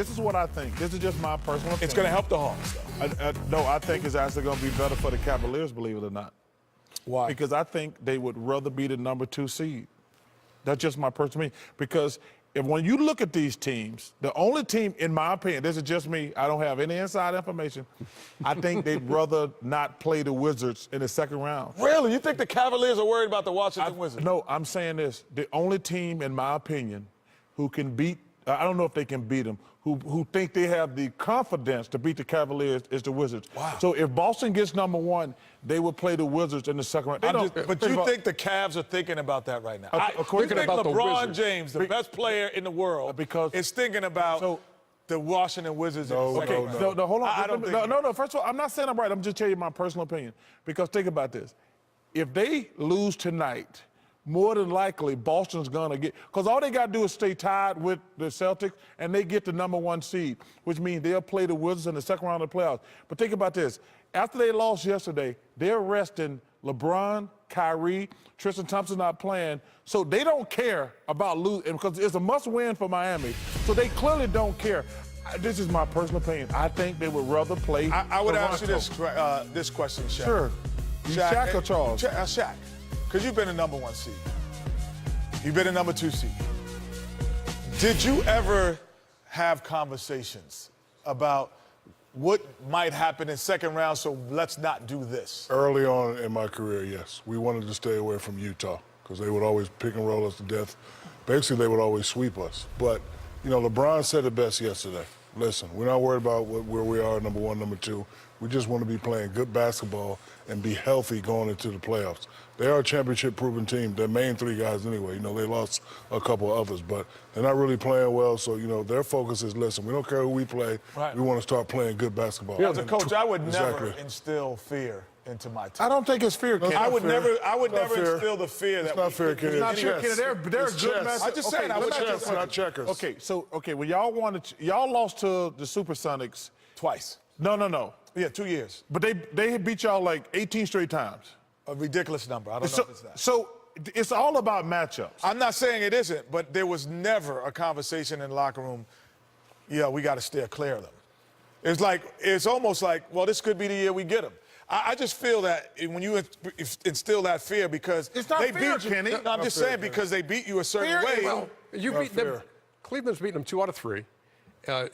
This is what I think. This is just my personal opinion. It's going to help the Hawks, though. No, I think it's actually going to be better for the Cavaliers, believe it or not. Why? Because I think they would rather be the number 2 seed. That's just my personal opinion. Because when you look at these teams, the only team, in my opinion, this is just me, I don't have any inside information, I think they'd rather not play the Wizards in the second round. Really? You think the Cavaliers are worried about the Washington Wizards? No, I'm saying this. The only team, in my opinion, who can beat, I don't know if they can beat them, who think they have the confidence to beat the Cavaliers is the Wizards. Wow. So if Boston gets number 1, they would play the Wizards in the second round. But you think the Cavs are thinking about that right now? You think about LeBron James, the best player in the world, is thinking about the Washington Wizards in the second round? No, hold on. No. First of all, I'm not saying I'm right. I'm just telling you my personal opinion. Because think about this. If they lose tonight, more than likely, Boston's going to get – because all they got to do is stay tied with the Celtics, and they get the number 1 seed, which means they'll play the Wizards in the second round of the playoffs. But think about this. After they lost yesterday, they're resting LeBron, Kyrie, Tristan Thompson not playing, so they don't care about losing because it's a must-win for Miami. So they clearly don't care. This is my personal opinion. I think they would rather play I would Toronto. ask you this question, Shaq. Sure. Shaq or Charles? Shaq. Because you've been a number 1 seed. You've been a number 2 seed. Did you ever have conversations about what might happen in second round, so let's not do this? Early on in my career, yes. We wanted to stay away from Utah because they would always pick and roll us to death. Basically, they would always sweep us. But, you know, LeBron said it best yesterday. Listen, we're not worried about where we are, number 1, number 2. We just want to be playing good basketball and be healthy going into the playoffs. They are a championship-proven team. Their main 3 guys anyway. You know, they lost a couple others, but they're not really playing well. So, you know, their focus is, listen, we don't care who we play. Right. We want to start playing good basketball. As a coach, I would never instill fear into my team. I don't think it's fear, Kenny. I would never instill the fear that it's not fair, Kenny. It's not fair, Kenny. They're a good match. I just said I would chess, not checkers. Okay, when y'all lost to the Supersonics twice. No. Yeah, 2 years. But they beat y'all like 18 straight times. A ridiculous number. I don't know if it's that. So it's all about matchups. I'm not saying it isn't, but there was never a conversation in the locker room, yeah, we got to steer clear of them. It's almost like, well, this could be the year we get them. I just feel that when you instill that fear because it's not they fair, beat you. Kenny. No, I'm just saying because they beat you a certain way. Well, you beat them. Cleveland's beaten them 2 out of 3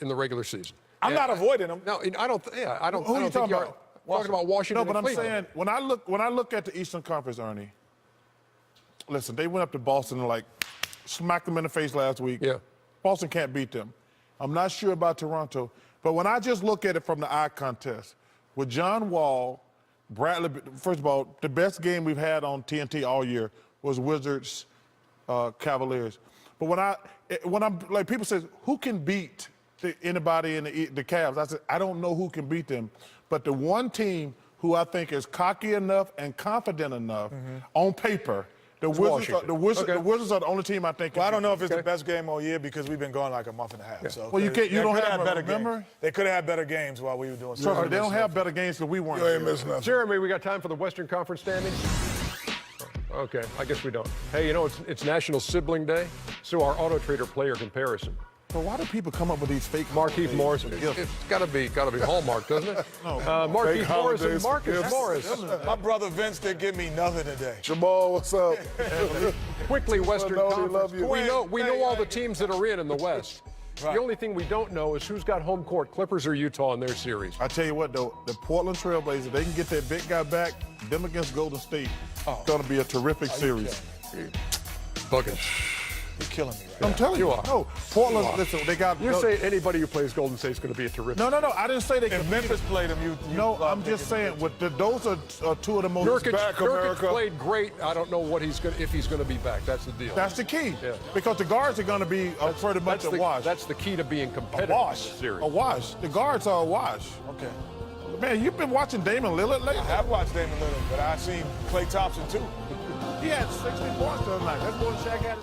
in the regular season. I'm not avoiding them. No, I don't. Yeah, I don't. Who are you talking about? Talking about Washington. No, but and I'm Cleveland. saying when I look at the Eastern Conference, Ernie. Listen, they went up to Boston and smacked them in the face last week. Yeah. Boston can't beat them. I'm not sure about Toronto, but when I just look at it from the eye contest, with John Wall, Bradley. First of all, the best game we've had on TNT all year was Wizards, Cavaliers. But when I'm like people say, who can beat anybody in the Cavs? I said I don't know who can beat them, but the one team who I think is cocky enough and confident enough on paper. The Wizards are the only team I think. Well, I don't know if it's the best game all year because we've been going like a month and a half. Yeah. So well, you don't have better games. They could have had better games while we were doing. So they don't have better games because we weren't. You ain't missing nothing. Jeremy, we got time for the Western Conference standings? Okay, I guess we don't. Hey, you know it's National Sibling Day, so our Auto Trader player comparison. So why do people come up with these fake Marquise Morris? It's got to be Hallmark, doesn't it? No. Marquise Morris and Marcus Morris. My brother Vince didn't give me nothing today. Jamal, what's up? Quickly, Western Conference. We know all the teams that are in the West. Right. The only thing we don't know is who's got home court, Clippers or Utah in their series. I tell you what, though, the Portland Trailblazers, they can get that big guy back. Them against Golden State, it's going to be a terrific series. Bugging. You're killing me. I'm telling you. No, Portland, listen, they got... You say anybody who plays Golden State is going to be a terrific... No, I didn't say they If Memphis played them, you No, I'm just saying, those are 2 of the most... Nurkic played great. I don't know what if he's going to be back. That's the deal. That's the key. Yeah. Because the guards are going to be pretty much a wash. That's the key to being competitive in this series. A wash. The guards are a wash. Okay. Man, you've been watching Damon Lillard lately? I have watched Damon Lillard, but I've seen Klay Thompson, too. He had 60 points the other night. That's more than Shaq had.